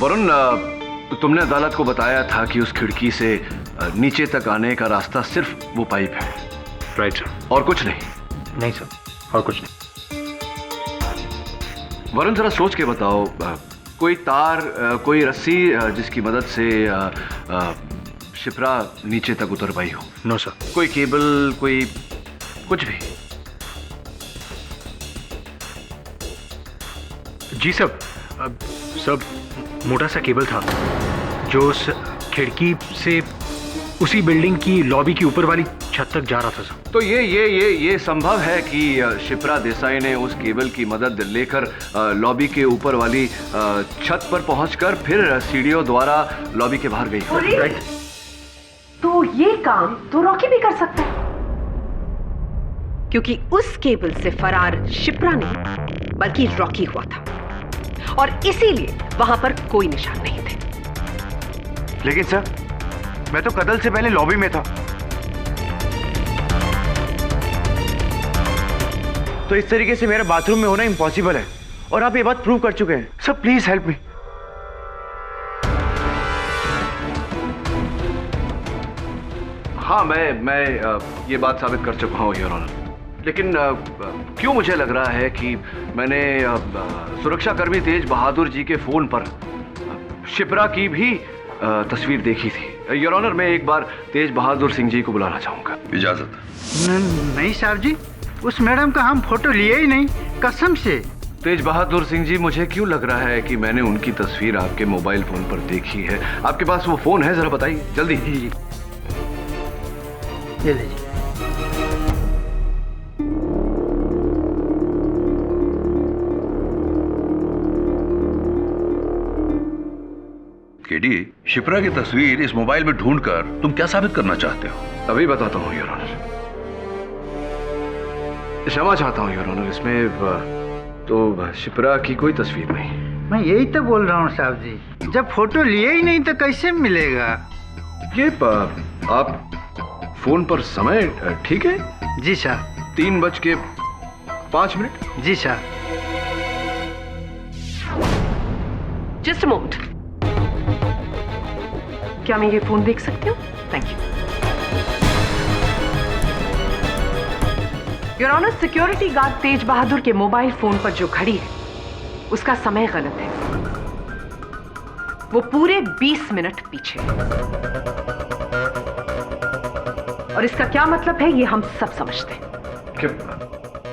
वरुण, तुमने अदालत को बताया था कि उस खिड़की से नीचे तक आने का रास्ता सिर्फ वो पाइप है। Right sir. और कुछ नहीं? नहीं सर, और कुछ नहीं। वरुण, जरा सोच के बताओ, कोई तार, कोई रस्सी जिसकी मदद से शिप्रा नीचे तक उतर पाई हो? No sir. कोई केबल, कोई कुछ भी? जी सब मोटा सा केबल था जो उस खिड़की से उसी बिल्डिंग की लॉबी की ऊपर वाली छत तक जा रहा था सर। तो ये संभव है कि शिप्रा देसाई ने उस केबल की मदद लेकर लॉबी के ऊपर वाली छत पर पहुंचकर फिर सीढ़ियों द्वारा लॉबी के बाहर गई। राइट। तो ये काम तो रॉकी भी कर सकता है, क्योंकि उस केबल से फरार शिप्रा नहीं बल्कि रॉकी हुआ था, और इसीलिए वहां पर कोई निशान नहीं थे। लेकिन सर, मैं तो कत्ल से पहले लॉबी में था। तो इस तरीके से मेरा बाथरूम में होना इम्पॉसिबल है, और आप ये बात प्रूव कर चुके हैं। Sir please help me. हाँ, मैं ये बात साबित कर चुका हूँ योर ऑनर, लेकिन क्यों मुझे लग रहा है कि मैंने सुरक्षाकर्मी तेज बहादुर जी के फोन पर शिप्रा की भी तस्वीर देखी थी। योर ऑनर, मैं एक बार तेज बहादुर सिंह जी को बुलाना चाहूंगा। इजाजत? नहीं साहब जी, उस मैडम का हम फोटो लिए ही नहीं, कसम से। तेज बहादुर सिंह जी, मुझे क्यों लग रहा है कि मैंने उनकी तस्वीर आपके मोबाइल फोन पर देखी है। आपके पास वो फोन है? जरा बताइए जल्दी। जी ये लीजिए। केडी, शिप्रा की तस्वीर इस मोबाइल में ढूंढकर तुम क्या साबित करना चाहते हो? अभी बताता हूँ योर ऑनर। क्षमा चाहता हूँ योर ऑनर, इसमें तो शिप्रा की कोई तस्वीर नहीं। मैं यही तो बोल रहा हूँ साहब जी, जब फोटो लिए ही नहीं तो कैसे मिलेगा। ये आप फोन पर समय ठीक है? जी साहब। 3:05। जी साहब। जस्ट अ मोमेंट, क्या मैं ये फोन देख सकती हूँ? Thank you your honour. Security guard Tej Bahadur के मोबाइल फोन पर जो घड़ी है उसका समय गलत है, वो पूरे 20 मिनट पीछे है। और इसका क्या मतलब है ये हम सब समझते हैं।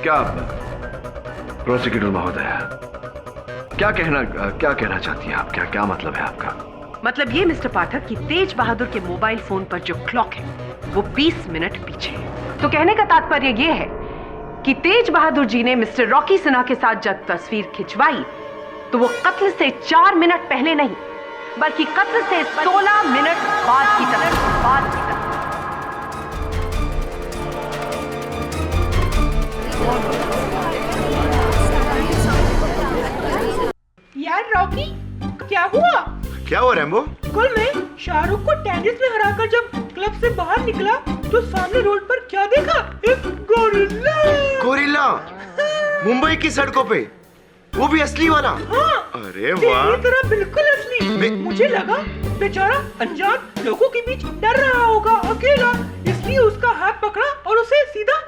क्या प्रोसिक्यूटर महोदय, क्या कहना चाहती हैं आप? क्या मतलब है आपका? मतलब ये मिस्टर पाठक कि तेज बहादुर के मोबाइल फोन पर जो क्लॉक है वो 20 मिनट पीछे है। तो कहने का तात्पर्य ये है कि तेज बहादुर जी ने मिस्टर रॉकी सिन्हा के साथ जब तस्वीर खिंचवाई तो वो कत्ल से 4 मिनट पहले नहीं बल्कि कत्ल से 16 मिनट बाद की तस्वीर। यार रॉकी, क्या हुआ? क्या हुआ रैम्बो? कल मैं शाहरुख को टेनिस में हराकर जब क्लब से बाहर निकला तो सामने रोड पर क्या देखा? एक गोरिल्ला। गोरिल्ला? मुंबई की सड़कों पे, वो भी असली वाला? हाँ, अरे वाह। तेरी तरह बिल्कुल असली। मुझे लगा बेचारा अनजान लोगों के बीच डर रहा होगा अकेला, इसलिए उसका हाथ पकड़ा और उसे सीधा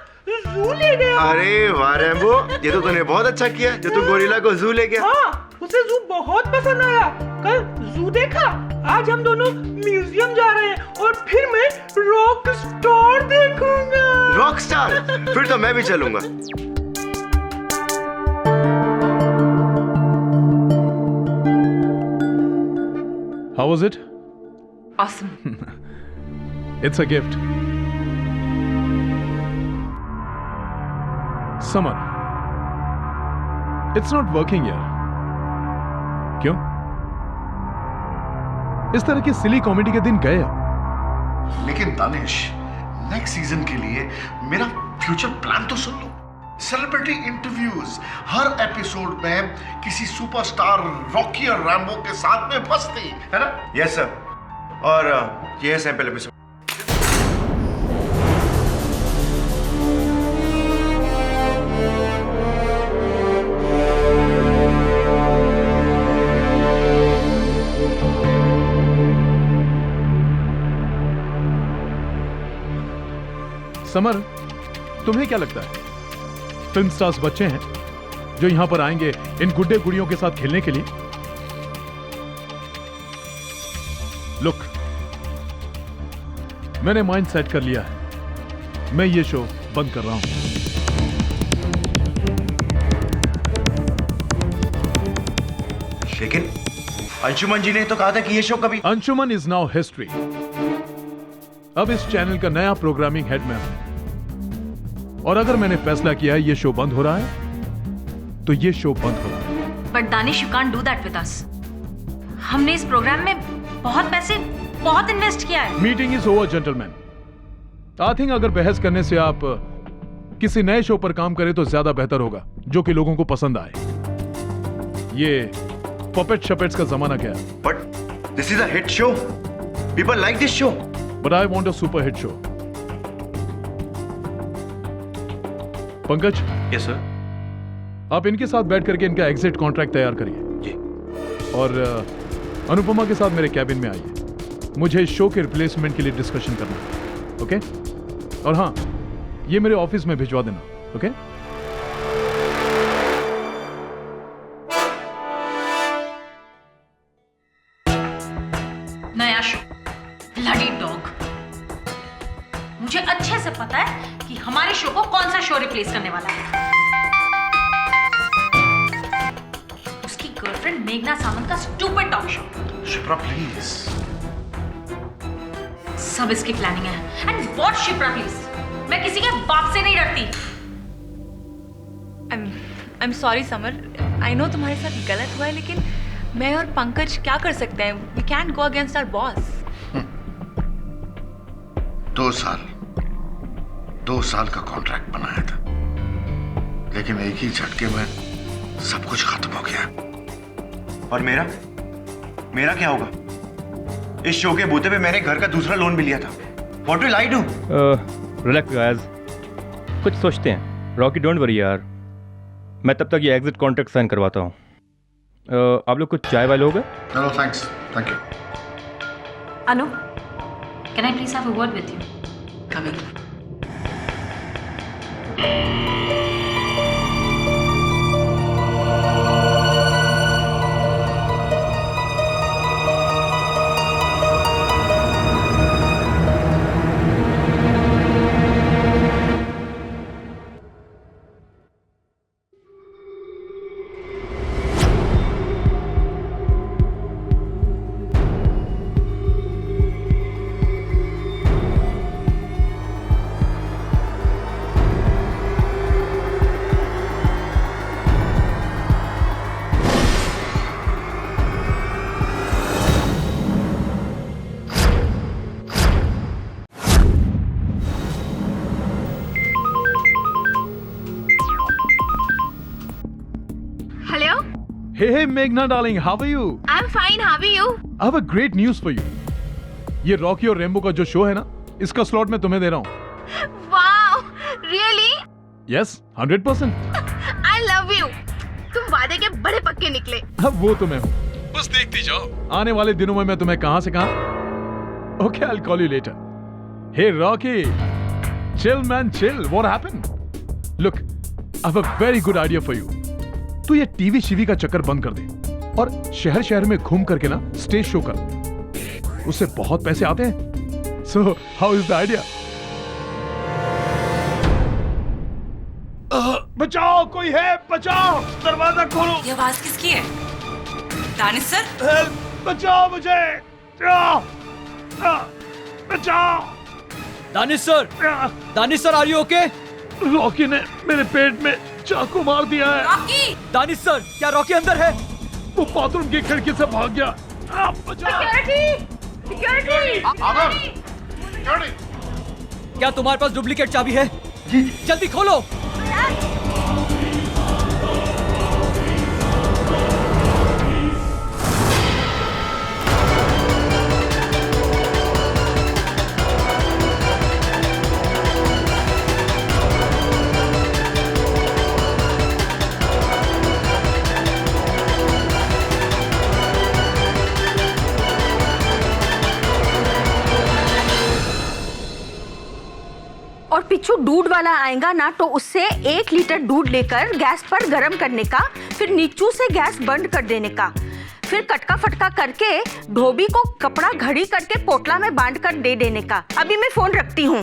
जू ले गया। अरे वाह रैम्बो, ये तो तूने बहुत अच्छा किया जो तू गोरिल्ला को जू ले गया। हाँ, उसे जू बहुत पसंद आया। कल जू देखा, आज हम दोनों म्यूजियम जा रहे हैं और फिर मैं रॉक स्टार देखूंगा। Rock star? फिर तो मैं भी चलूंगा। How was it? Awesome. It's a gift. Suman, it's not working here. क्यों? इस तरह के सिली कॉमेडी के दिन गए अब। लेकिन दानिश, नेक्स्ट सीजन के लिए मेरा फ्यूचर प्लान तो सुन लो। सेलिब्रिटी इंटरव्यूज, हर एपिसोड में किसी सुपरस्टार रॉकी और रैम्बो के साथ में मस्ती, है ना? Yes sir. और ये है सैंपल एपिसोड। समर, तुम्हें क्या लगता है फिल्म स्टार्स बच्चे हैं जो यहां पर आएंगे इन गुड्डे गुड़ियों के साथ खेलने के लिए? लुक, मैंने माइंड सेट कर लिया है, मैं ये शो बंद कर रहा हूं। लेकिन अंशुमन जी ने तो कहा था कि ये शो कभी... अंशुमन इज नाउ हिस्ट्री। अब इस चैनल का नया प्रोग्रामिंग हेड मैं हूं, और अगर मैंने फैसला किया है ये शो बंद हो रहा है तो ये शो बंद हो रहा है। But Danish, you can't do that with us. हमने इस प्रोग्राम में बहुत पैसे, बहुत इन्वेस्ट किया है। Meeting is over gentleman. I think अगर बहस करने से आप किसी नए शो पर काम करें तो ज्यादा बेहतर होगा, जो कि लोगों को पसंद आए। ये पपेट शपेट्स का जमाना गया। But this is a hit show, people like this show. But I want a super hit show. Pankaj. Yes sir. आप इनके साथ बैठ करके इनका एग्जिट कॉन्ट्रैक्ट तैयार करिए जी। और अनुपमा के साथ मेरे कैबिन में आइए, मुझे इस शो के रिप्लेसमेंट के लिए डिस्कशन करना है। ओके? और हाँ, ये मेरे ऑफिस में भिजवा देना। ओके? नया शो, ब्लडी डॉग। मुझे अच्छे से पता है कि हमारे शो को कौन सा शो रिप्लेस करने वाला है। उसकी गर्लफ्रेंड मेघना सामंत का stupid talk show. Shipra please. सब इसकी प्लानिंग है। And what Shipra please? मैं किसी के बाप से नहीं डरती। I'm sorry summer, I know तुम्हारे साथ गलत हुआ है, लेकिन मैं और पंकज क्या कर सकते हैं? We can't go against our boss. 2 साल का कॉन्ट्रैक्ट बनाया था, लेकिन एक ही झटके में सब कुछ खत्म हो गया। और मेरा क्या होगा? इस शो के बूते पे मैंने घर का दूसरा लोन भी लिया था। What will I do? Relax guys, कुछ सोचते हैं। रॉकी डोंट वरी यार, मैं तब तक ये एग्जिट कॉन्ट्रैक्ट साइन करवाता हूँ। आप लोग कुछ चाय वाय लोगे? No, thanks. Thank you. Anu, can I please have a word with you? Coming. Hey Meghna darling, how are you? I'm fine, how are you? I have a great news for you. ये Rocky और rainbow का जो show है ना, इसका slot मैं तुम्हें दे रहा हूँ। Wow, really? Yes, 100%. I love you. तुम वादे के बड़े पक्के निकले। अब वो तो मैं हूँ, बस देखती जाओ। आने वाले दिनों में मैं तुम्हें कहाँ से कहाँ। Okay, I'll call you later. Hey Rocky, chill man, chill. What happened? Look, I have a very good idea for you. तू ये टीवी शीवी का चक्कर बंद कर दे और शहर शहर में घूम करके ना स्टेज शो कर, उससे बहुत पैसे आते हैं। So, how is the idea? बचाओ, कोई है, बचाओ, दरवाजा खोलो। ये आवाज किसकी है? दानिश सर? बचाओ मुझे, बचाओ। Danish sir, are you okay? Rocky ने मेरे पेट में चाकू मार दिया है। रॉकी! दानिश सर, क्या रॉकी अंदर है? वो बाथरूम की खिड़की से भाग गया। क्या तुम्हारे पास डुप्लीकेट चाबी है? जी। जल्दी खोलो। नीचू दूध वाला आएगा ना तो उससे 1 लीटर दूध लेकर गैस पर गर्म करने का, फिर नीचू से गैस बंद कर देने का, फिर कटका फटका करके धोबी को कपड़ा घड़ी करके पोटला में बांध कर दे देने का। अभी मैं फोन रखती हूँ।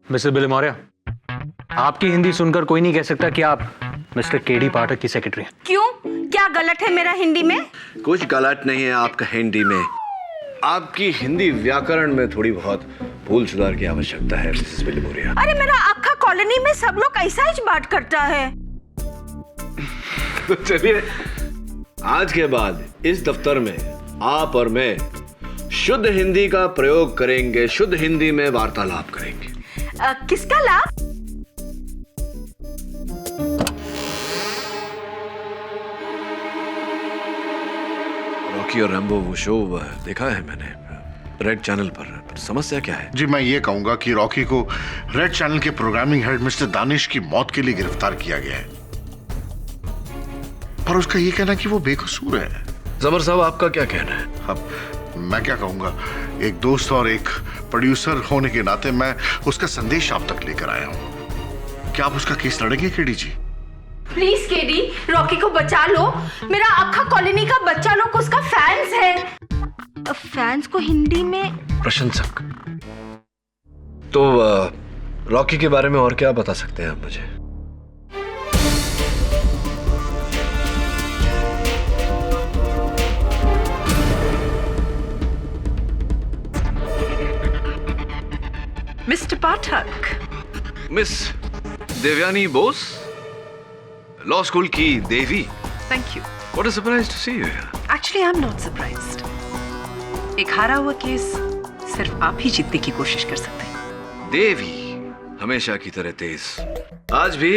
मिस्टर बिल मौर्य, आपकी हिंदी सुनकर कोई नहीं कह सकता कि आप मिस्टर केडी पाठक की सेक्रेटरी हैं। क्यों, क्या गलत है मेरा हिंदी में? कुछ गलत नहीं है आपका हिंदी में, आपकी हिंदी व्याकरण में थोड़ी बहुत भूल सुधार की आवश्यकता है मिसेस बिल मौर्य। अरे मेरा अक्खा कॉलोनी में सब लोग ऐसा ही बात करता है। तो चलिए, आज के बाद इस दफ्तर में आप और मैं शुद्ध हिंदी का प्रयोग करेंगे, शुद्ध हिंदी में वार्तालाप करेंगे। किसका लाभ? रॉकी और रैम्बो वो शो देखा है मैंने रेड चैनल पर समस्या क्या है? जी, मैं ये कहूंगा कि रॉकी को रेड चैनल के प्रोग्रामिंग हेड मिस्टर दानिश की मौत के लिए गिरफ्तार किया गया है, पर उसका ये कहना कि वो बेकसूर है। जमर साहब, आपका क्या कहना है? अब मैं क्या कहूंगा, एक दोस्त और एक प्रोड्यूसर होने के नाते मैं उसका संदेश आप तक लेकर आया हूं। क्या आप उसका केस लड़ेंगे KD ji? Please KD, Rocky को बचा लो। मेरा अक्खा कॉलोनी का बच्चा लोग उसका फैंस है। फैंस को हिंदी में प्रशंसक। तो रॉकी के बारे में और क्या बता सकते हैं आप मुझे? Mister Pathak, miss Devyani Bose, law school की देवी। Thank you. What a surprise to see you here. Actually, I'm not surprised. एक हारा हुआ केस सिर्फ आप ही जीतने की कोशिश कर सकते हैं। देवी हमेशा की तरह तेज। आज भी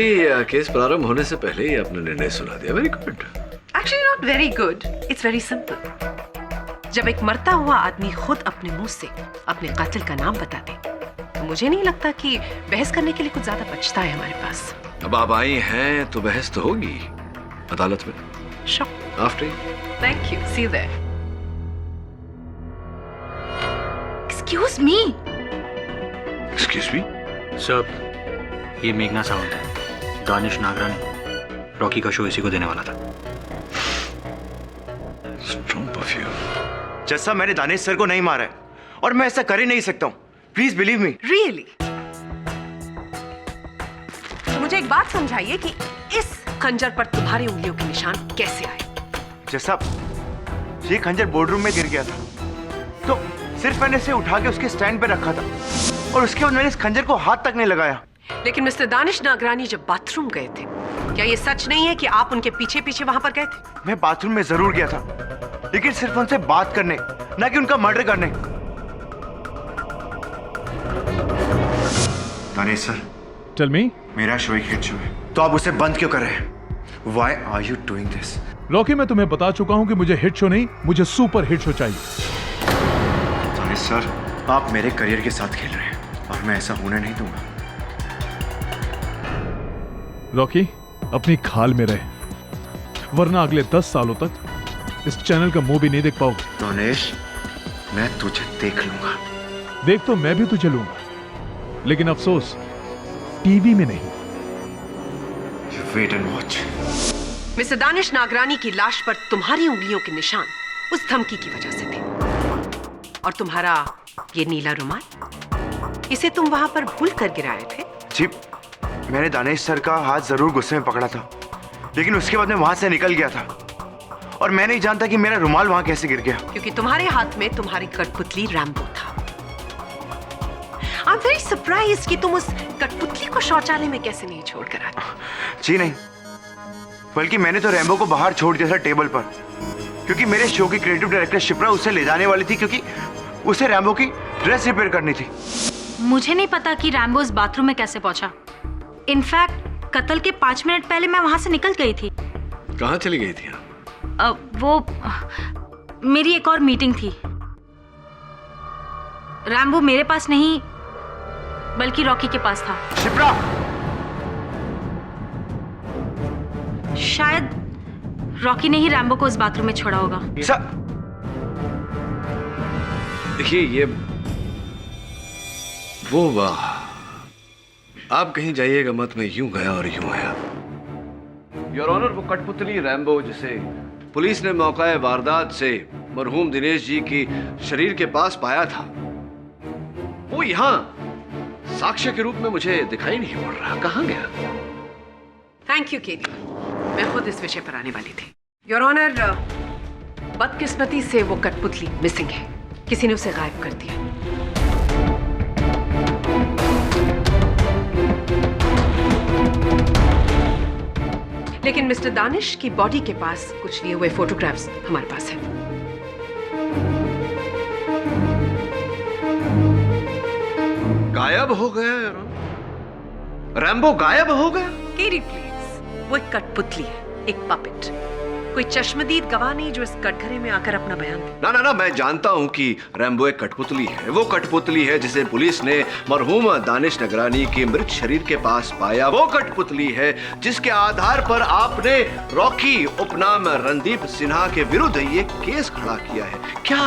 केस प्रारंभ होने से पहले ही अपना निर्णय सुना दिया। Very good. Actually, not very good. It's very simple. जब एक मरता हुआ आदमी खुद अपने मुंह से अपने कातिल का नाम बता दे, तो मुझे नहीं लगता कि बहस करने के लिए कुछ ज्यादा बचता है हमारे पास। अब आप आई हैं तो बहस तो होगी अदालत में। Sure. After you. Thank you. See you there. Excuse me. Excuse me? Sir, ये मेघना सावंत है, दानिश नागरानी। रॉकी का शो इसी को देने वाला था। Strong of you. जैसा मैंने दानिश सर को नहीं मारा है और मैं ऐसा कर ही नहीं सकता हूँ। Please believe me. Really? मुझे एक बात समझाइए कि इस खंजर पर तुम्हारी उंगलियों के निशान कैसे आए? जैसा ये खंजर बोर्डरूम में गिर गया था, तो सिर्फ मैंने इसे उठा के उसके स्टैंड पे रखा था और उसके बाद मैंने इस खंजर को हाथ तक नहीं लगाया। लेकिन मिस्टर दानिश नागरानी जब बाथरूम गए थे, क्या ये सच नहीं है कि आप उनके पीछे पीछे वहां पर गए थे? मैं बाथरूम में जरूर गया था, लेकिन सिर्फ उनसे बात करने, ना कि उनका मर्डर करने। Danish sir, tell me. मेरा शो एक हिट शो है, तो आप उसे बंद क्यों कर रहे हैं? Why are you doing this? Rocky, मैं तुम्हें बता चुका हूं कि मुझे हिट शो नहीं, मुझे सुपर हिट शो चाहिए। दानिश सर, आप मेरे करियर के साथ खेल रहे हैं और मैं ऐसा होने नहीं दूंगा। रॉकी, अपनी खाल में रहे, वरना अगले 10 सालों तक इस चैनल का मुंह भी नहीं देख पाओगे। दानिश, मैं तुझे देख लूंगा। देख तो मैं भी तुझे लूंगा, लेकिन अफसोस टीवी में नहीं। Wait and watch. Mister Danish Nagrani की लाश पर तुम्हारी उंगलियों के निशान उस धमकी की वजह से थे, और तुम्हारा ये नीला रुमाल, इसे तुम वहां पर भूल कर गिराए थे। जी, मैंने दानिश सर का हाथ जरूर गुस्से में पकड़ा था, लेकिन उसके बाद मैं वहां से निकल गया था और मैं नहीं जानता कि मेरा रुमाल वहां कैसे गिर गया। क्योंकि तुम्हारे हाथ में तुम्हारी कठपुतली रैम्बो था। आई एम वेरी सरप्राइज्ड कि तुम उस कठपुतली को शौचालय में कैसे नहीं छोड़कर आए। जी नहीं, बल्कि मैंने तो रैम्बो को बाहर छोड़ दिया था टेबल पर, क्योंकि मेरे शो की क्रिएटिव डायरेक्टर शिप्रा उसे ले जाने वाली थी, क्योंकि उसे रैम्बो की ड्रेस रिपेयर करनी थी। मुझे नहीं पता कि रैम्बो इस बाथरूम में कैसे पहुंचा। इनफैक्ट कत्ल के 5 मिनट पहले मैं वहां से निकल गई थी। कहाँ चली गई थी? वो मेरी एक और मीटिंग थी। रैम्बो मेरे पास नहीं, बल्कि रॉकी के पास था। शिप्रा! शायद रॉकी ने ही रैम्बो को इस बाथरूम में छोड़ा होगा। देखिए, ये वो आप कहीं जाइएगा मत, मैं यूं गया और यूं आया। योर ऑनर, वो कठपुतली रैम्बो जिसे पुलिस ने मौका वारदात से मरहूम दिनेश जी की शरीर के पास पाया था, वो यहाँ साक्ष्य के रूप में मुझे दिखाई नहीं पड़ रहा। कहाँ गया? थैंक यू केडी, मैं खुद इस विषय पर आने वाली थी। योर ऑनर, बदकिस्मती से वो कठपुतली मिसिंग है, किसी ने उसे गायब कर दिया। लेकिन मिस्टर दानिश की बॉडी के पास कुछ लिए हुए फोटोग्राफ्स हमारे पास है। गायब हो गया? रैम्बो गायब हो गया? केडी प्लीज, वो एक कठपुतली है, एक पपेट, कोई चश्मदीद गवाह नहीं जो इस कटघरे में आकर अपना बयान दे। ना ना ना, मैं जानता हूं कि रैम्बो एक कठपुतली है। वो कठपुतली है जिसे पुलिस ने मरहूम दानिश नगरानी के मृत शरीर के पास पाया। वो कठपुतली है जिसके आधार पर आपने रॉकी उपनाम रणदीप सिन्हा के विरुद्ध ये केस खड़ा किया है। क्या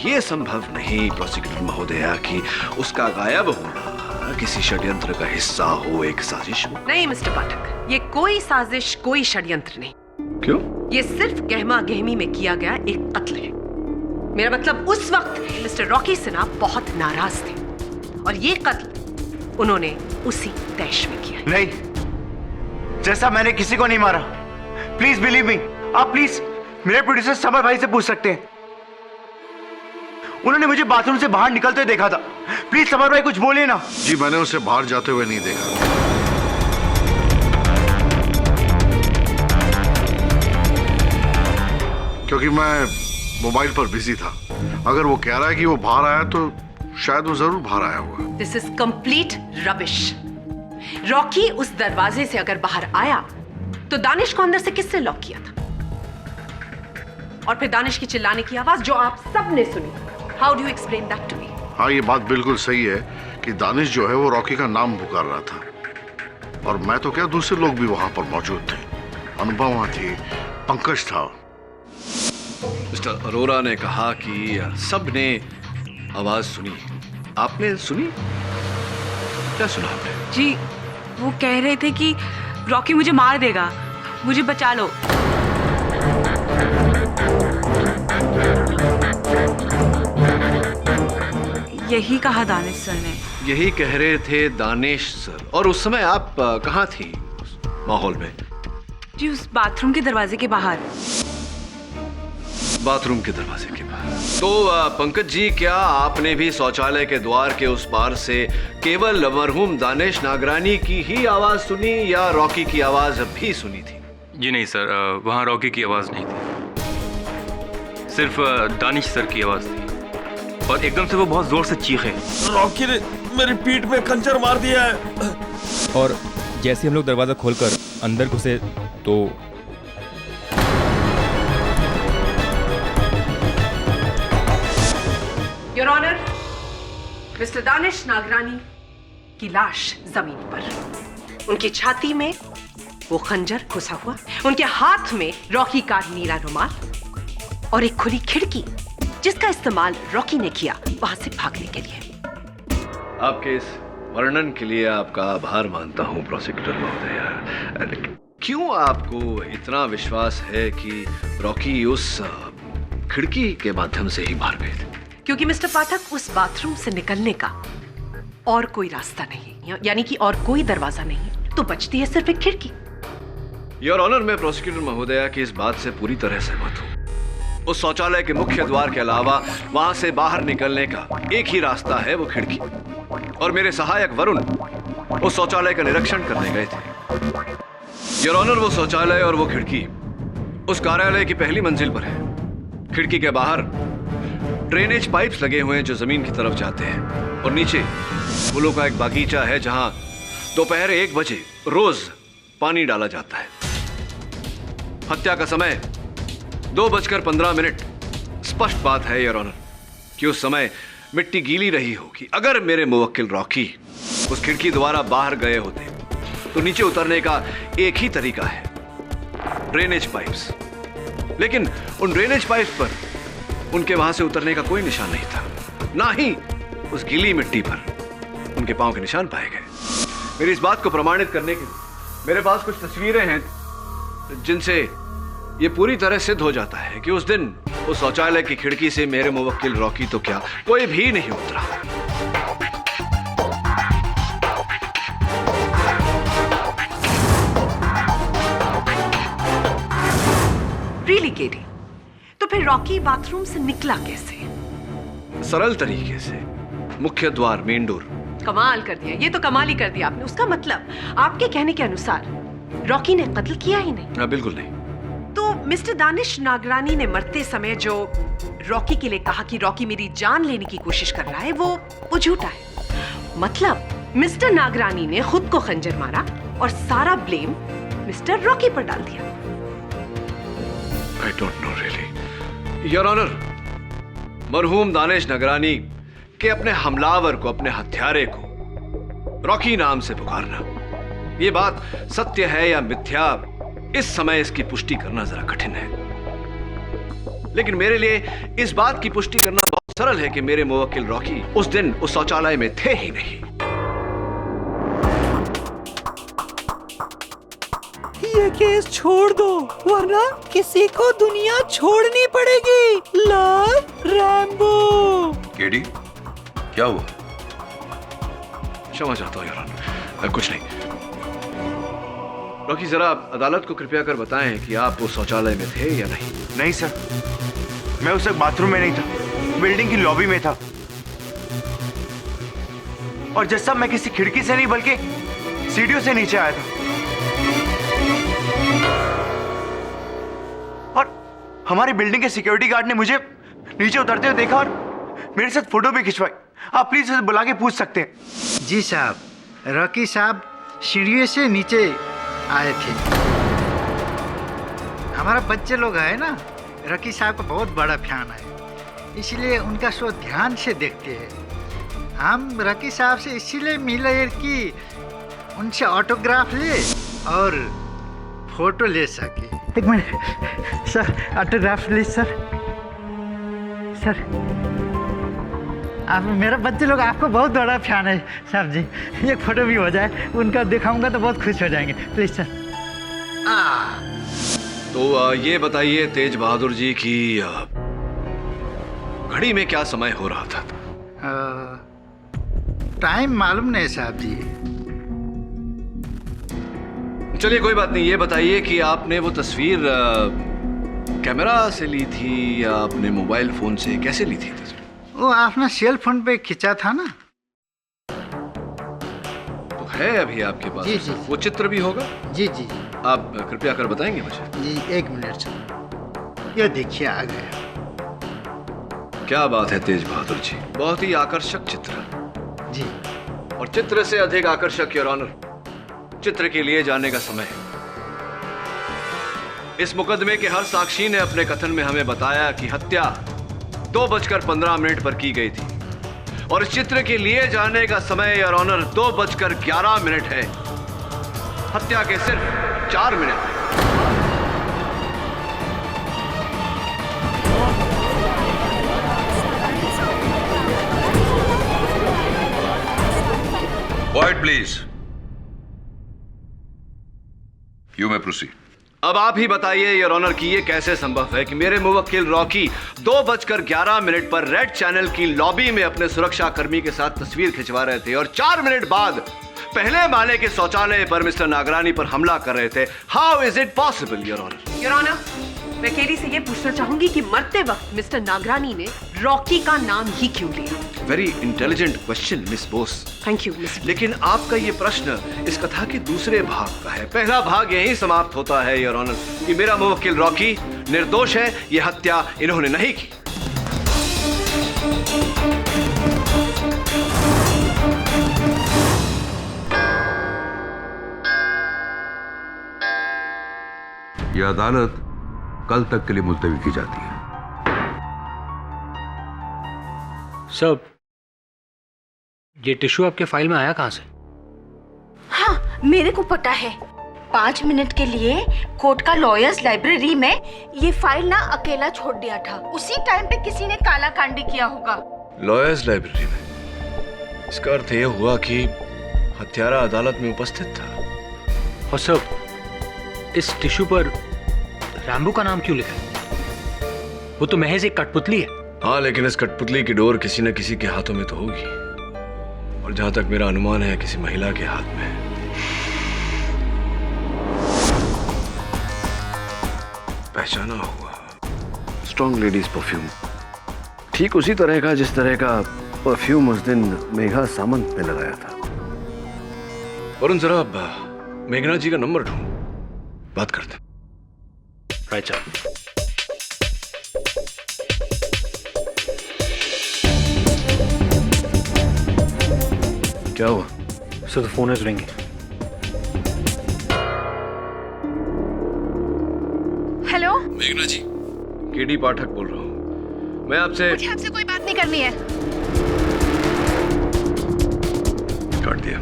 ये संभव नहीं प्रोसिक्यूटर महोदया कि उसका गायब होना किसी षड्यंत्र का हिस्सा हो, एक साजिश हो? नहीं मिस्टर पाठक, ये कोई साजिश, कोई षड्यंत्र नहीं। क्यों? ये सिर्फ गहमा गहमी में किया गया एक कत्ल है। मेरा मतलब उस वक्त मिस्टर रॉकी सिन्हा बहुत नाराज थे और ये कत्ल उन्होंने उसी तैश में किया। नहीं, जैसा मैंने किसी को नहीं मारा। Please believe me. आप प्लीज मेरे प्रोड्यूसर समर भाई से पूछ सकते हैं, उन्होंने मुझे बाथरूम से बाहर निकलते देखा था। प्लीज समर भाई कुछ बोलिए ना। जी, मैंने उसे बाहर जाते हुए नहीं देखा, क्योंकि मैं मोबाइल पर बिजी था। अगर वो कह रहा है कि वो बाहर आया तो शायद वो जरूर बाहर आया होगा। This is complete rubbish. Rocky उस दरवाजे से अगर बाहर आया तो दानिश को अंदर से किसने लॉक किया था? और फिर दानिश की चिल्लाने की आवाज जो आप सब ने सुनी, how do you explain that to me? हाँ, ये बात बिल्कुल सही है कि दानिश जो है वो रॉकी का नाम पुकार रहा था, और मैं तो क्या, दूसरे लोग भी वहां पर मौजूद थे। अनुपमा थी, पंकज था। मिस्टर अरोरा ने कहा कि सबने आवाज सुनी। आपने सुनी? क्या सुना आपने? जी, वो कह रहे थे कि रॉकी मुझे मार देगा, मुझे बचा लो। यही कहा दानिश सर ने। यही कह रहे थे दानिश सर। और उस समय आप कहाँ थी माहौल में? जी, उस बाथरूम के दरवाजे के बाहर। बाथरूम के दरवाजे के बाहर। तो पंकज जी, क्या आपने भी शौचालय के द्वार के उस पार से केवल मरहूम दानिश नागरानी की ही आवाज सुनी या रॉकी की आवाज भी सुनी थी? जी नहीं सर, वहाँ रॉकी की आवाज़ नहीं थी, सिर्फ दानिश सर की आवाज़ थी। और एकदम से वो बहुत जोर से चीखे, रॉकी ने मेरी पीठ में खंजर मार दिया है। और जैसे हम लोग दरवाजा खोलकर अंदर घुसे तो your honour, mister Danish Nagrani की लाश जमीन पर, उनकी छाती में वो खंजर घुसा हुआ, उनके हाथ में रॉकी का नीला रुमाल और एक खुली खिड़की जिसका इस्तेमाल रॉकी ने किया वहां से भागने के लिए। आपके इस वर्णन के लिए आपका आभार मानता हूं प्रोसिक्यूटर महोदया। क्यों आपको इतना विश्वास है कि रॉकी उस खिड़की के माध्यम से ही बाहर गए थे? क्योंकि मिस्टर पाठक, उस बाथरूम से निकलने का और कोई रास्ता नहीं, यानी कि और कोई दरवाजा नहीं, तो बचती है सिर्फ एक खिड़की। योर ऑनर, मैं प्रोसिक्यूटर महोदया की इस बात से पूरी तरह सहमत हूं। उस शौचालय के मुख्य द्वार के अलावा वहां से बाहर निकलने का एक ही रास्ता है, वो खिड़की। और मेरे सहायक वरुण उस शौचालय का निरीक्षण करने गए थे। योर ऑनर, वो शौचालय और वो खिड़की उस कार्यालय की पहली मंजिल पर है। खिड़की के बाहर ड्रेनेज पाइप्स लगे हुए हैं जो जमीन की तरफ जाते हैं, और नीचे फूलों का एक बागीचा है जहां दोपहर 1 बजे रोज पानी डाला जाता है। हत्या का समय 2:15। स्पष्ट बात है योर ऑनर कि उस समय मिट्टी गीली रही होगी। अगर मेरे मुवक्किल रॉकी उस खिड़की द्वारा बाहर गए होते तो नीचे उतरने का एक ही तरीका है, ड्रेनेज पाइप्स। लेकिन उन ड्रेनेज पाइप्स पर उनके वहां से उतरने का कोई निशान नहीं था, ना ही उस गीली मिट्टी पर उनके पांव के निशान पाए गए। मेरी इस बात को प्रमाणित करने के लिए मेरे पास कुछ तस्वीरें हैं जिनसे ये पूरी तरह सिद्ध हो जाता है कि उस दिन उस शौचालय की खिड़की से मेरे मुवक्किल रॉकी तो क्या कोई भी नहीं उतरा। रियली केडी, तो फिर रॉकी बाथरूम से निकला कैसे? सरल तरीके से, मुख्य द्वार, मेन डोर। कमाल कर दिया, ये तो कमाल ही कर दिया आपने। उसका मतलब आपके कहने के अनुसार रॉकी ने कत्ल किया ही नहीं? बिल्कुल नहीं। तो मिस्टर दानिश नागरानी ने मरते समय जो रॉकी के लिए कहा कि रॉकी मेरी जान लेने की कोशिश कर रहा है, वो झूठा है। मतलब मिस्टर नागरानी ने खुद को खंजर मारा और सारा ब्लेम मिस्टर रॉकी पर डाल दिया। I don't know really. Your Honor, मरहूम दानिश नागरानी के अपने हमलावर को, अपने हत्यारे को रॉकी नाम से पुकारना, ये बात सत्य है या मिथ्या, इस समय इसकी पुष्टि करना जरा कठिन है। लेकिन मेरे लिए इस बात की पुष्टि करना बहुत सरल है कि मेरे मुवक्किल रॉकी उस दिन उस शौचालय में थे ही नहीं। ये केस छोड़ दो, वरना किसी को दुनिया छोड़नी पड़ेगी। Love Rambo. केडी, क्या हुआ? क्षमा चाहता हूं योर ऑनर, कुछ नहीं। रॉकी, जरा अदालत को कृपया कर बताएं कि आप उस शौचालय में थे या नहीं। नहीं सर, मैं उस वक्त बाथरूम में नहीं था, बिल्डिंग की लॉबी में था। और जज साहब, मैं किसी खिड़की से नहीं बल्कि सीढ़ियों से नीचे आया था। और हमारी बिल्डिंग के सिक्योरिटी गार्ड ने मुझे नीचे उतरते हुए देखा और मेरे साथ फोटो भी खिंचवाई। आप प्लीज उसे बुला के पूछ सकते हैं। जी साहब, रॉकी साहब सीढ़ियों से नीचे आए थे। हमारा बच्चे लोग है ना, रॉकी साहब का बहुत बड़ा फैन है, इसलिए उनका शो ध्यान से देखते हैं। हम रॉकी साहब से इसीलिए मिले कि उनसे ऑटोग्राफ ले और फोटो ले सके। एक minute sir, autograph please sir. Sir, आप, मेरा बच्चे लोग आपको बहुत बड़ा फैन है साहब जी, एक फोटो भी हो जाए, उनका दिखाऊंगा तो बहुत खुश हो जाएंगे, प्लीज सर। तो ये बताइए तेज बहादुर जी की घड़ी में क्या समय हो रहा था? टाइम मालूम नहीं साहब जी। चलिए कोई बात नहीं, ये बताइए कि आपने वो तस्वीर कैमरा से ली थी या अपने मोबाइल फोन से, कैसे ली थी तस्वीर? वो आपने सेल फोन पे खींचा था ना। तो है अभी आपके पास? जी जी। वो चित्र भी होगा? जी जी। आप कृपया कर बताएंगे मुझे? जी एक मिनट सर, ये देखिए आ गया। क्या बात है तेज बहादुर जी, बहुत ही आकर्षक चित्र। जी। और चित्र से अधिक आकर्षक योर ऑनर, चित्र के लिए जाने का समय है। इस मुकदमे के हर साक्षी ने अपने कथन में हमें बताया कि हत्या 2:15 पर की गई थी और इस चित्र के लिए जाने का समय योर ऑनर 2:11 है। हत्या के सिर्फ 4 minute. Quiet, please. You may proceed. अब आप ही बताइए योर ऑनर कि ये कैसे संभव है कि मेरे मुवक्किल रॉकी 2:11 पर रेड चैनल की लॉबी में अपने सुरक्षा कर्मी के साथ तस्वीर खिंचवा रहे थे और 4 मिनट बाद पहले माले के शौचालय पर मिस्टर नागरानी पर हमला कर रहे थे। How is it possible your honour? Your honour, मैं केडी से ये पूछना चाहूंगी कि मरते वक्त मिस्टर नागरानी ने रॉकी का नाम ही क्यों लिया? Very intelligent question miss Bose. Thank you miss. लेकिन आपका ये प्रश्न इस कथा के दूसरे भाग का है। पहला भाग यही समाप्त होता है योर ऑनर कि मेरा मुवक्किल रॉकी निर्दोष है, ये हत्या इन्होंने नहीं की। यह अदालत कल तक के लिए मुलतवी की जाती है। सब ये टिश्यू आपके फाइल में आया कहां से? हाँ, मेरे को पता है। 5 मिनट के लिए कोर्ट का लॉयर्स लाइब्रेरी में ये फाइल ना अकेला छोड़ दिया था। उसी टाइम पे किसी ने काला कांडी किया होगा। लॉयर्स लाइब्रेरी में? इसका अर्थ यह हुआ कि हत्यारा अदालत में उपस्थित था। और सर, इस टिश्यू पर रैम्बो का नाम क्यों लिखा है? वो तो महज एक कठपुतली है। हाँ, लेकिन इस कठपुतली की डोर किसी न किसी के हाथों में तो होगी, और जहां तक मेरा अनुमान है, किसी महिला के हाथ में। पहचाना हुआ स्ट्रॉन्ग लेडीज परफ्यूम, ठीक उसी तरह का जिस तरह का परफ्यूम उस दिन मेघा सामंत ने लगाया था। वरुण, जरा मेघना जी का नंबर ढूंढ, बात करते हैं। Right sir. क्या हुआ? Sir, the phone is ringing. Hello, मेघना जी, केडी पाठक बोल रहा हूँ। मैं आपसे कोई बात नहीं करनी है। काट दिया।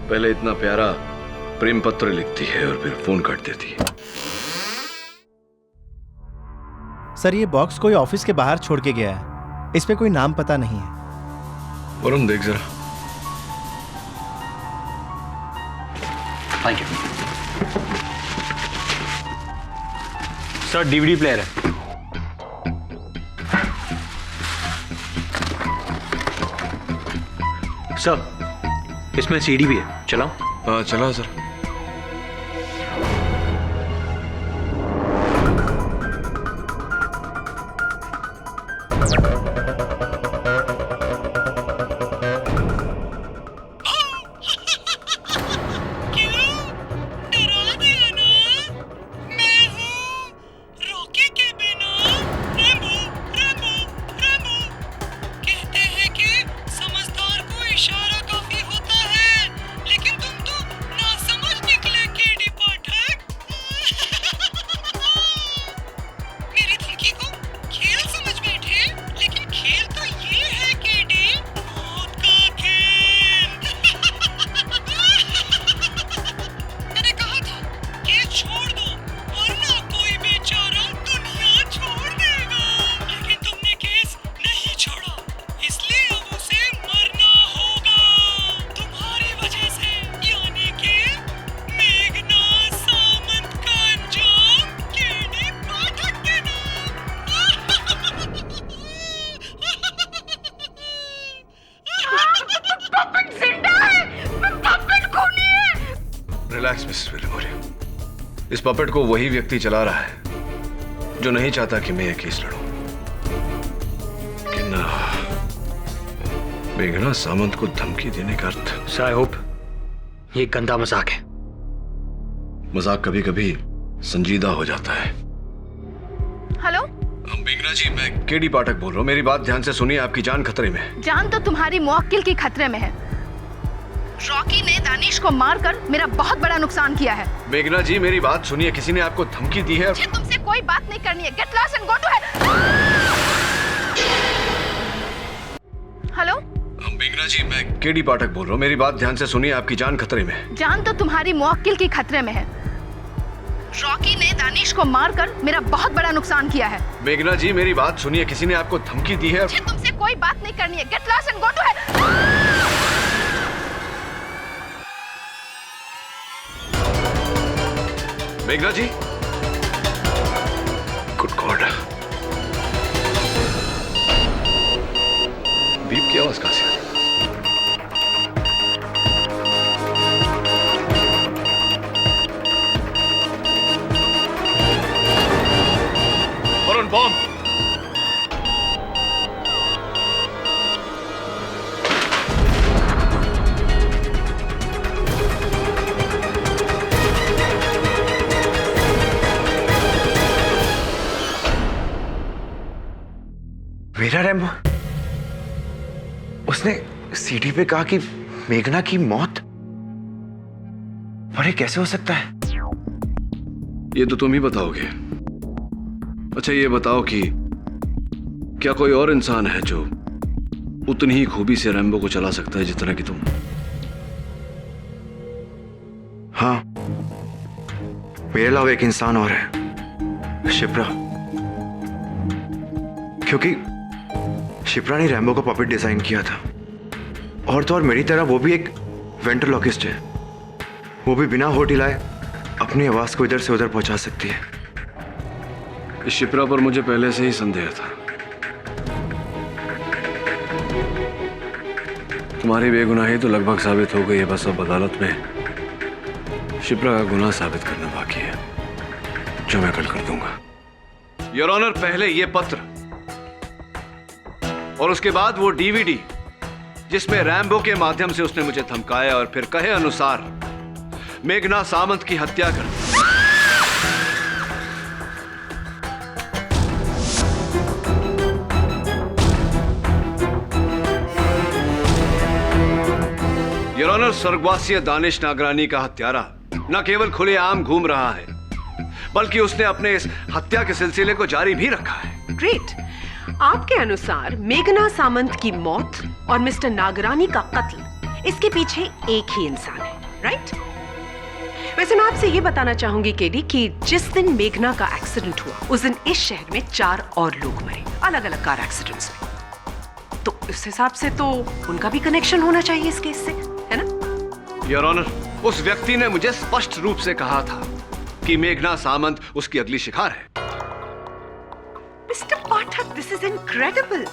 पहले इतना प्यारा प्रेम पत्र लिखती है और फिर फोन काट देती है। सर, ये बॉक्स कोई ऑफिस के बाहर छोड़ के गया है। इस पे कोई नाम पता नहीं है। वरुण, देख जरा। Thank you sir. DVD player है। सर, इसमें सीडी भी है, चलाओ? हाँ, चलाओ सर। Relax Mrs विलिमोरिया। इस पपेट को वही व्यक्ति चला रहा है जो नहीं चाहता कि मैं यह केस लड़ूं। लेकिन मेघना सामंत को धमकी देने का अर्थ? आई होप ये गंदा मजाक है। मजाक कभी कभी संजीदा हो जाता है। हेलो मेघना जी, मैं केडी पाठक बोल रहा हूँ। मेरी बात ध्यान से सुनिए, आपकी जान खतरे में है। जान तो तुम्हारी मुवक्किल की खतरे में है। रॉकी ने दानिश को मारकर मेरा बहुत बड़ा नुकसान किया है। मेघना जी, मेरी बात सुनिए, किसी ने आपको धमकी दी है। मुझे तुमसे कोई बात नहीं करनी है। Get lost and go to hell. Hello मेघना जी, मैं केडी पाठक बोल रहा हूँ। मेरी बात ध्यान से सुनिए, आपकी जान खतरे में है। जान तो तुम्हारी मुवक्किल की खतरे में है। रॉकी ने दानिश को मारकर मेरा बहुत बड़ा नुकसान किया है। मेघना जी, मेरी बात सुनिए, किसी ने आपको धमकी दी है। मुझे तुमसे कोई बात नहीं करनी है। Get lost and go to hell. मेघना जी, गुड गॉड, बीप की आवाज कहां से? वरुण, बॉम्ब! मेरा रैम्बो? उसने सीडी पे कहा कि मेघना की मौत? और ये कैसे हो सकता है? ये तो तुम ही बताओगे। अच्छा, ये बताओ कि क्या कोई और इंसान है जो उतनी ही खूबी से रैम्बो को चला सकता है जितना कि तुम? हाँ, मेरे अलावा एक इंसान और है, शिप्रा। क्योंकि शिप्रा ने रैम्बो का पपेट डिजाइन किया था, और तो और मेरी तरह वो भी एक वेंट्रोलॉकिस्ट है, वो भी बिना होठ हिलाए अपनी आवाज को इधर से उधर पहुंचा सकती है। इस शिप्रा पर मुझे पहले से ही संदेह था। तुम्हारी बेगुनाही तो लगभग साबित हो गई है, बस अब अदालत में शिप्रा का गुनाह साबित करना बाकी है, जो मैं कल कर दूंगा। योर ऑनर, पहले ये पत्र और उसके बाद वो डीवीडी जिसमें रैम्बो के माध्यम से उसने मुझे धमकाया और फिर कहे अनुसार मेघना सामंत की हत्या कर दी। योर ऑनर, स्वर्गवासी दानिश नागरानी का हत्यारा न केवल खुलेआम घूम रहा है, बल्कि उसने अपने इस हत्या के सिलसिले को जारी भी रखा है। ग्रेट। आपके अनुसार मेघना सामंत की मौत और मिस्टर नागरानी का कत्ल, इसके पीछे एक ही इंसान है, राइट? वैसे मैं आपसे ये बताना चाहूंगी केडी कि जिस दिन मेघना का एक्सीडेंट हुआ उस दिन इस शहर में 4 और लोग मरे, अलग अलग कार एक्सीडेंट्स में। तो इस हिसाब से तो उनका भी कनेक्शन होना चाहिए इस केस से, है ना? योर ऑनर, उस व्यक्ति ने मुझे स्पष्ट रूप से कहा था कि मेघना सामंत उसकी अगली शिकार है। Mister Pathak, this is incredible.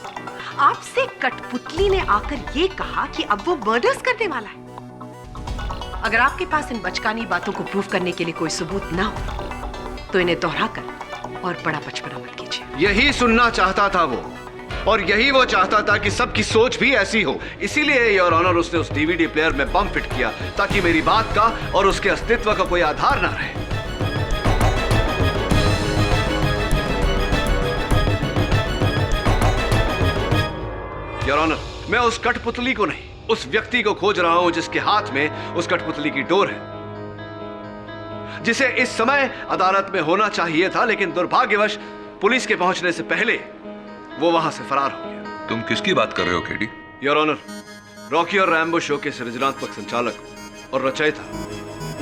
आपसे कठपुतली ने आकर ये कहा कि अब वो मर्डर्स करने वाला है। अगर आपके पास इन बचकानी बातों को प्रूव करने के लिए कोई सबूत ना हो तो इन्हें दोहराकर और बड़ा बचपना मत कीजिए। यही सुनना चाहता था वो, और यही वो चाहता था कि सबकी सोच भी ऐसी हो। इसीलिए योर ऑनर उसने उस डीवीडी प्लेयर में बम फिट किया ताकि मेरी बात का और उसके अस्तित्व का कोई आधार ना रहे। योर ऑनर, मैं उस कठपुतली को नहीं, उस व्यक्ति को खोज रहा हूं जिसके हाथ में उस कठपुतली की डोर है, जिसे इस समय अदालत में होना चाहिए था, लेकिन दुर्भाग्यवश पुलिस के पहुंचने से पहले वो वहां से फरार हो गया। तुम किसकी बात कर रहे हो केडी? योर ऑनर, रॉकी और रैम्बो शो के सृजनात्मक संचालक और रचयिता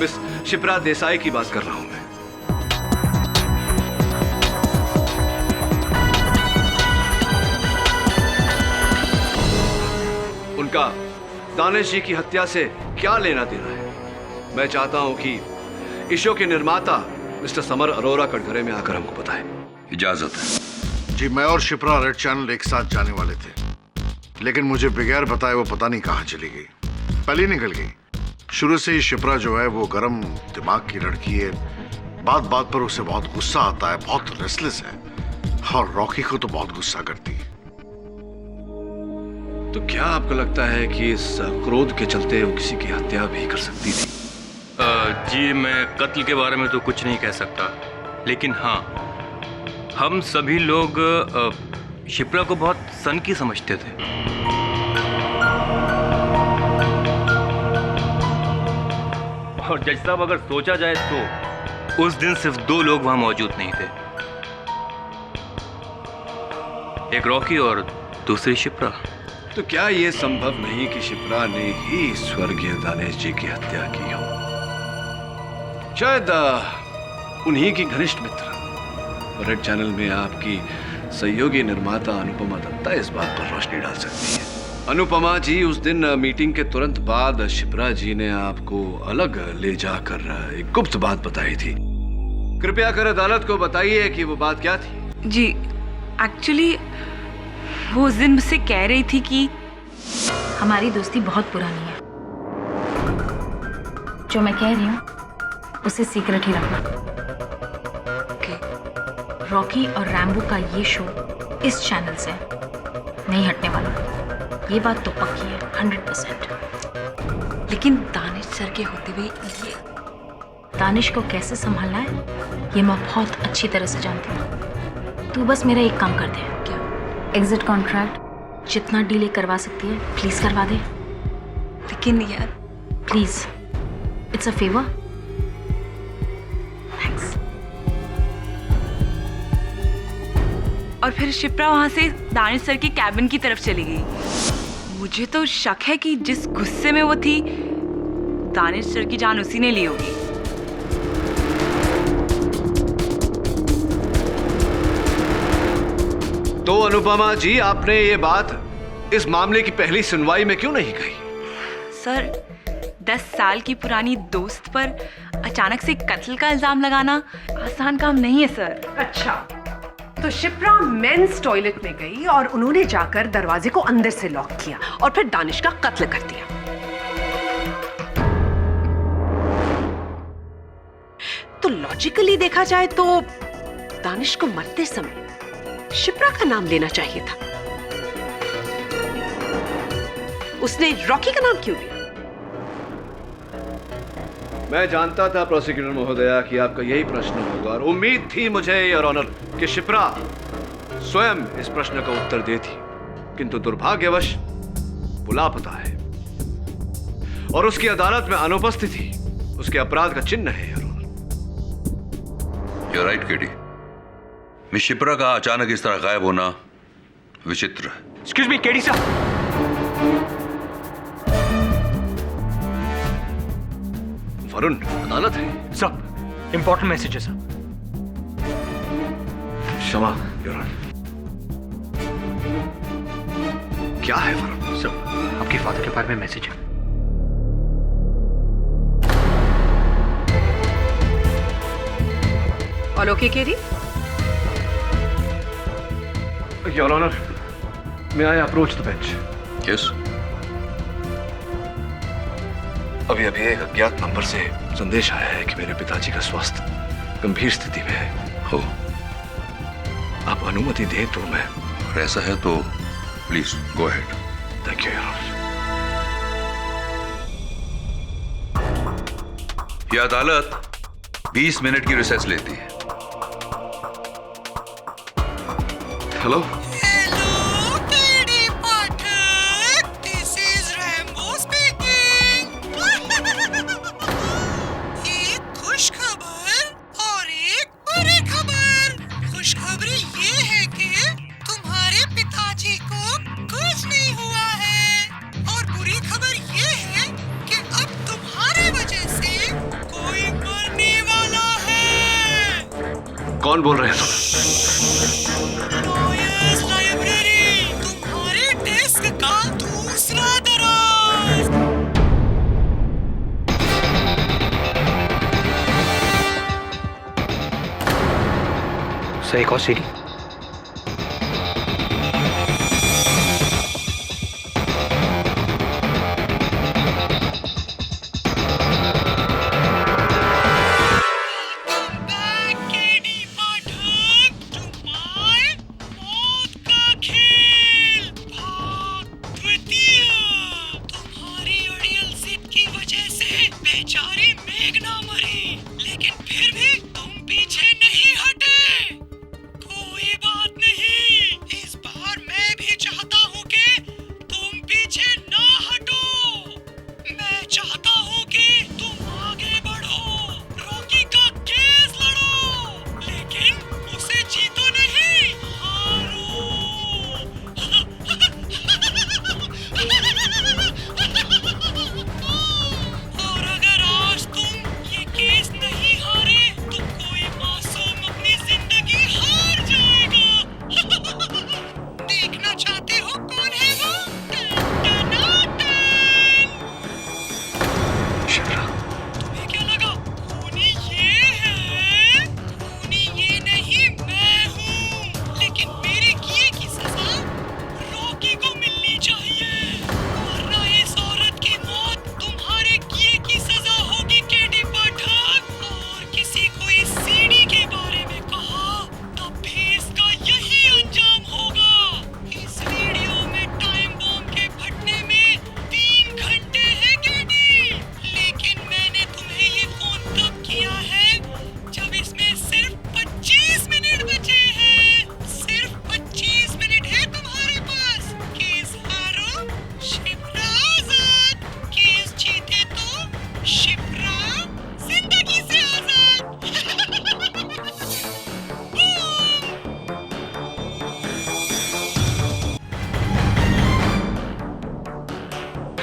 मिस शिप्रा देसाई की बात कर रहा हूं मैं। उनका दानिश जी की हत्या से क्या लेना देना है? मैं चाहता हूं कि इस शो के निर्माता मिस्टर समर अरोरा कटघरे में आकर हमको बताएं। इजाजत है। जी, मैं और शिप्रा रेड चैनल एक साथ जाने वाले थे, लेकिन मुझे बगैर बताए वो पता नहीं कहां चली गई, पहले निकल गई। शुरू से ही शिप्रा जो है वो गर्म दिमाग की लड़की है, बात बात पर उसे बहुत गुस्सा आता है, बहुत रेस्टलेस है, और रॉकी को तो बहुत गुस्सा करती है। तो क्या आपको लगता है कि इस क्रोध के चलते वो किसी की हत्या भी कर सकती थी? जी, मैं कत्ल के बारे में तो कुछ नहीं कह सकता, लेकिन हाँ, हम सभी लोग शिप्रा को बहुत सनकी समझते थे। और जज साहब, अगर सोचा जाए तो उस दिन सिर्फ 2 लोग वहां मौजूद नहीं थे, एक रॉकी और दूसरी शिप्रा। तो क्या यह संभव नहीं कि शिप्रा ने ही स्वर्गीय दानिश जी की हत्या की हो? शायद उन्हीं की घनिष्ठ मित्र रेड चैनल में आपकी सहयोगी निर्माता अनुपमा दत्ता इस बात पर रोशनी डाल सकती है। अनुपमा जी, उस दिन मीटिंग के तुरंत बाद शिप्रा जी ने आपको अलग ले जाकर एक गुप्त बात बताई थी। कृपया कर अदालत को बताइए कि वो बात क्या थी। जी, एक्चुअली वो उस दिन मुझसे कह रही थी कि हमारी दोस्ती बहुत पुरानी है, जो मैं कह रही हूँ उसे सीक्रेट ही रखना। रॉकी और रैम्बो का ये शो इस चैनल से नहीं हटने वाला, ये बात तो पक्की है 100%। लेकिन दानिश सर के होते हुए ये दानिश को कैसे संभालना है ये मैं बहुत अच्छी तरह से जानती हूँ। तू बस मेरा एक काम कर दे। क्या? एग्जिट कॉन्ट्रैक्ट जितना डिले करवा सकती है प्लीज करवा दे। लेकिन यार please, it's a favour. Thanks. और फिर शिप्रा वहां से दानिश सर के कैबिन की तरफ चली गई। मुझे तो शक है कि जिस गुस्से में वो थी, दानिश सर की जान उसी ने ली होगी। तो अनुपमा जी, आपने ये बात इस मामले की पहली सुनवाई में क्यों नहीं कही? सर, 10 साल की पुरानी दोस्त पर अचानक से कत्ल का इल्जाम लगाना आसान काम नहीं है सर। अच्छा, तो शिप्रा मेंस टॉयलेट में गई और उन्होंने जाकर दरवाजे को अंदर से लॉक किया और फिर दानिश का कत्ल कर दिया। तो लॉजिकली देखा जाए तो दानिश को मरते समय शिप्रा का नाम लेना चाहिए था। उसने रॉकी का नाम क्यों लिया? मैं जानता था प्रोसिक्यूटर महोदया कि आपका यही प्रश्न होगा और उम्मीद थी मुझे योर ऑनर कि शिप्रा स्वयं इस प्रश्न का उत्तर देती, किंतु दुर्भाग्यवश वो लापता है और उसकी अदालत में अनुपस्थिति उसके अपराध का चिन्ह है your honour. You're right, KD. Miss Shipra का अचानक इस तरह गायब होना विचित्र है। एक्सक्यूज मी केडी साहब। वरुण, अदालत है। सब इंपॉर्टेंट मैसेज है सर। क्षमा योर ऑनर। क्या है वरुण? सर, आपके फादर के बारे में मैसेज है। All okay KD? Your honour, may I approach the bench? Yes. अभी एक अज्ञात नंबर से संदेश आया है कि मेरे पिताजी का स्वास्थ्य गंभीर स्थिति में है। हो, आप अनुमति दें तो मैं। अगर ऐसा है तो please go ahead. Thank you your honour. यह अदालत 20 मिनट की रिसेस लेती है। हेलो, कौन बोल रहे हैं? लाइब्रेरी, तुम्हारे डेस्क का दूसरा दराज। सर, एक और सीडी।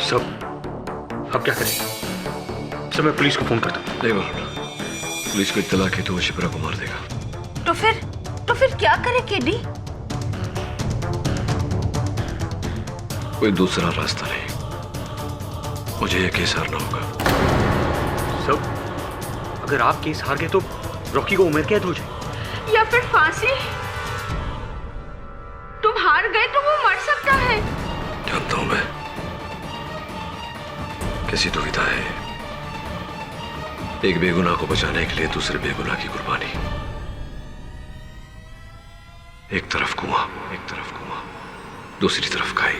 सब अब क्या करें? सब मैं पुलिस को फोन करता हूँ। नहीं वरुण, पुलिस को इत्तला की तो वो शिप्रा को मार देगा। तो फिर क्या करे केडी? कोई दूसरा रास्ता नहीं। मुझे ये केस हारना होगा। सब अगर आप केस हार गए तो रॉकी को उम्र कैद हो जाए या फिर फांसी। तुम हार गए तो वो मर सकता है। जानता हूं मैं, कैसी दुविधा है एक बेगुनाह को बचाने के लिए दूसरे बेगुनाह की कुर्बानी। एक तरफ कुआं, दूसरी तरफ खाई।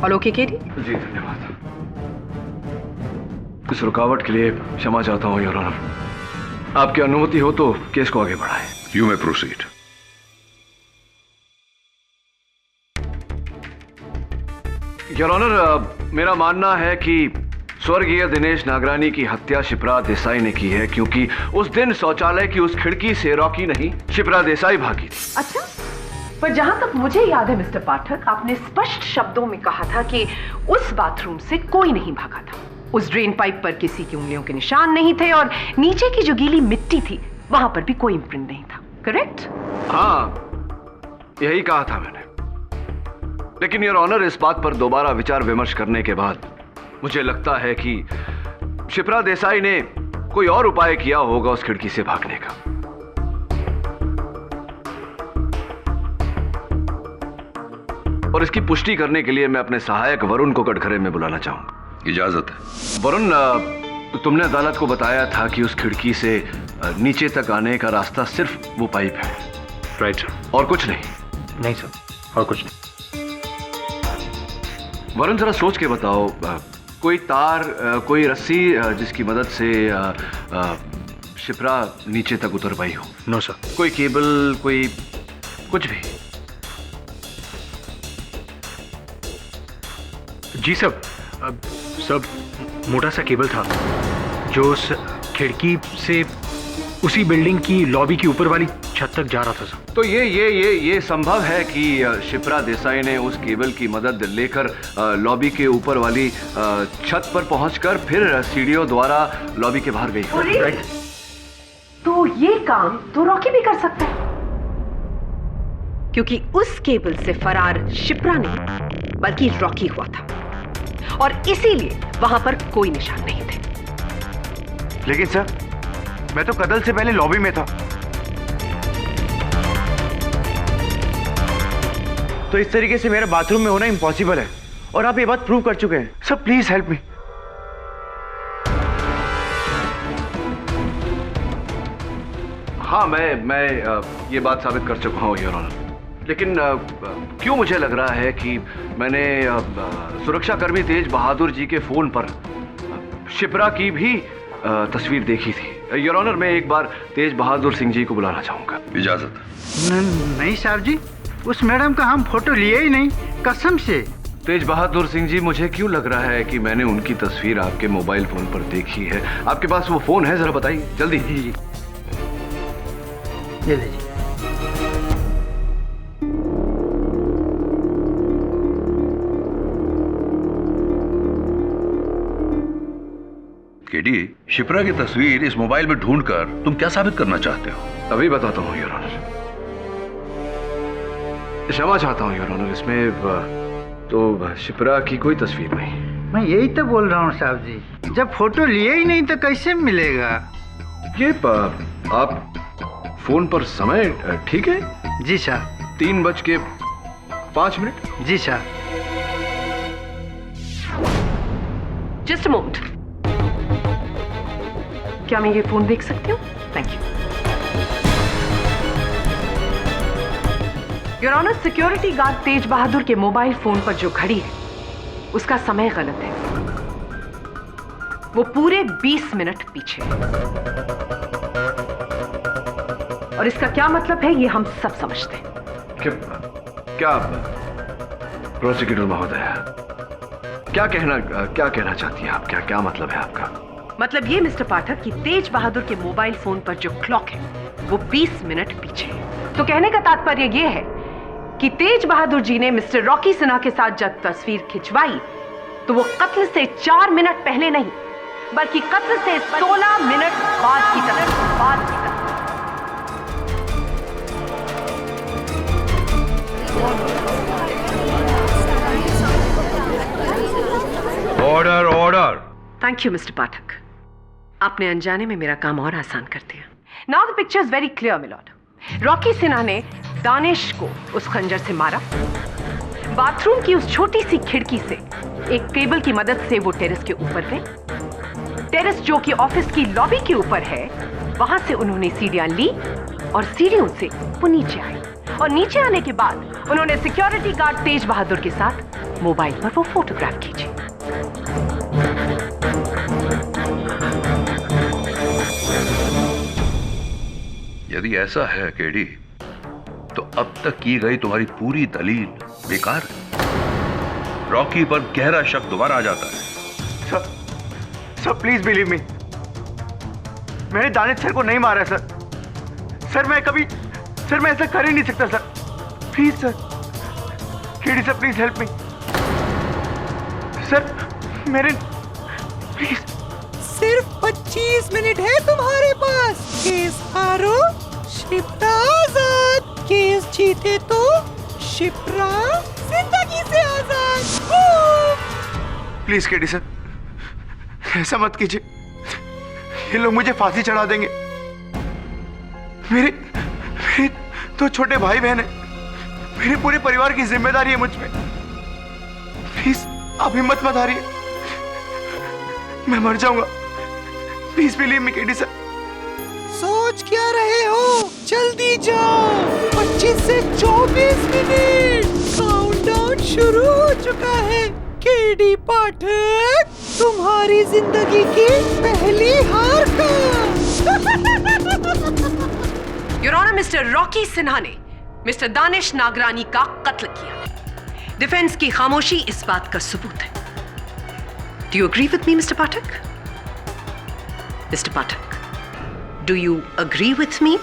Hello KD. जी धन्यवाद। इस रुकावट के लिए क्षमा चाहता हूं योर ऑनर। आपकी अनुमति हो तो केस को आगे बढ़ाएं। You may proceed. Your honour, मेरा मानना है कि स्वर्गीय दिनेश नागरानी की हत्या शिप्रा देसाई ने की है, क्योंकि उस दिन शौचालय की उस खिड़की से रॉकी नहीं, शिप्रा देसाई भागी थी। अच्छा, पर जहां तक मुझे याद है मिस्टर पाठक, आपने स्पष्ट शब्दों में कहा था कि उस बाथरूम से कोई नहीं भागा था। उस ड्रेन पाइप पर किसी की उंगलियों के निशान नहीं थे और नीचे की जो गीली मिट्टी थी वहां पर भी कोई इम्प्रिंट नहीं था। करेक्ट? हाँ, यही कहा था मैंने। लेकिन योर ऑनर, इस बात पर दोबारा विचार विमर्श करने के बाद मुझे लगता है कि शिप्रा देसाई ने कोई और उपाय किया होगा उस खिड़की से भागने का। और इसकी पुष्टि करने के लिए मैं अपने सहायक वरुण को कटघरे में बुलाना चाहूंगा। इजाजत है। वरुण, तुमने अदालत को बताया था कि उस खिड़की से नीचे तक आने का रास्ता सिर्फ वो पाइप है। Right sir. और कुछ नहीं? नहीं सर, और कुछ नहीं। वरुण, जरा सोच के बताओ, कोई तार, कोई रस्सी जिसकी मदद से शिप्रा नीचे तक उतर पाई हो? No sir. कोई केबल, कोई कुछ भी? जी सब मोटा सा केबल था जो उस खिड़की से उसी बिल्डिंग की लॉबी की ऊपर वाली छत तक जा रहा था सर। तो ये संभव है कि शिप्रा देसाई ने उस केबल की मदद लेकर लॉबी के ऊपर वाली छत पर पहुंचकर फिर सीढ़ियों द्वारा लॉबी के बाहर गई। राइट। तो ये काम तो रॉकी भी कर सकता है, क्योंकि उस केबल से फरार शिप्रा नहीं बल्कि रॉकी हुआ था और इसीलिए वहां पर कोई निशान नहीं थे। लेकिन सर, मैं तो कत्ल से पहले लॉबी में था। तो इस तरीके से मेरा बाथरूम में होना इम्पॉसिबल है और आप ये बात प्रूव कर चुके हैं। Sir please help me. हाँ, मैं ये बात साबित कर चुका हूँ योर ऑनर। लेकिन क्यों मुझे लग रहा है कि मैंने सुरक्षाकर्मी तेज बहादुर जी के फोन पर शिप्रा की भी तस्वीर देखी थी। योर ऑनर, मैं एक बार तेज बहादुर सिंह जी को बुलाना चाहूंगा। इजाजत। नहीं साहब जी, उस मैडम का हम फोटो लिए ही नहीं, कसम से। तेज बहादुर सिंह जी, मुझे क्यों लग रहा है कि मैंने उनकी तस्वीर आपके मोबाइल फोन पर देखी है। आपके पास वो फोन है? जरा बताइए जल्दी। जी ये लीजिए। केडी, शिप्रा की तस्वीर इस मोबाइल में ढूंढकर तुम क्या साबित करना चाहते हो? अभी बताता हूँ योर ऑनर। क्षमा चाहता हूँ योर ऑनर, इसमें तो शिप्रा की कोई तस्वीर नहीं। मैं यही तो बोल रहा हूँ साहब जी, जब फोटो लिए ही नहीं तो कैसे मिलेगा? ये आप फोन पर समय ठीक है? जी साहब। 3:05। जी साहब। जस्ट अ मोमेंट, क्या मैं ये फोन देख सकती हूँ? Thank you your honour. Security guard Tej Bahadur के मोबाइल फोन पर जो घड़ी है उसका समय गलत है, वो पूरे 20 मिनट पीछे। और इसका क्या मतलब है ये हम सब समझते हैं। क्या प्रोसिक्यूटर महोदय, क्या कहना चाहती हैं आप? क्या मतलब है आपका? मतलब ये मिस्टर पाठक कि तेज बहादुर के मोबाइल फोन पर जो क्लॉक है वो 20 मिनट पीछे है। तो कहने का तात्पर्य ये है कि तेज बहादुर जी ने मिस्टर रॉकी सिन्हा के साथ जब तस्वीर खिंचवाई तो वो कत्ल से 4 मिनट पहले नहीं बल्कि कत्ल से 16 मिनट बाद की तस्वीर। थैंक यू मिस्टर पाठक, आपने अनजाने में मेरा काम और आसान कर दिया। Now the picture is very clear milord. Rocky Sinha ने दानिश को उस खंजर से मारा। बाथरूम की उस छोटी सी खिड़की से एक केबल की मदद से वो टेरेस के ऊपर गए। टेरेस जो कि ऑफिस की लॉबी के ऊपर है, वहां से उन्होंने सीढ़ियां ली और सीढ़ियों से वो नीचे आए। और नीचे आने के बाद उन्होंने सिक्योरिटी गार्ड तेज बहादुर के साथ मोबाइल पर वो फोटोग्राफ खींची। यदि ऐसा है केडी, तो अब तक की गई तुम्हारी पूरी दलील बेकार है। रॉकी पर गहरा शक दोबारा आ जाता है। सर प्लीज बिलीव मी, मैंने दानिश सर को नहीं मारा सर। सर मैं ऐसा कर ही नहीं सकता sir. Please sir, KD sir please help me sir, मेरे प्लीज। सिर्फ 25 मिनट है तुम्हारे पास। केस हारो शिप्रा आजाद, केस जीते तो शिप्रा जिंदगी से आजाद। प्लीज केडी सर, ऐसा मत कीजिए, ये लोग मुझे फांसी चढ़ा देंगे। मेरे दो छोटे भाई बहन है, मेरे पूरे परिवार की जिम्मेदारी है मुझ पे। प्लीज आप हिम्मत मत हारिए, मैं मर जाऊंगा। Please believe me KD sir. सोच क्या रहे हो, जल्दी जाओ। 25 से 24 मिनट, काउंटडाउन शुरू हो चुका है। केडी पाठक, तुम्हारी जिंदगी की पहली हार का। Your honour, mister Rocky Sinha ने मिस्टर दानिश नागरानी का कत्ल किया। डिफेंस की खामोशी इस बात का सबूत है। Do you agree with me mister Pathak? Mister Pathak, do you agree with me?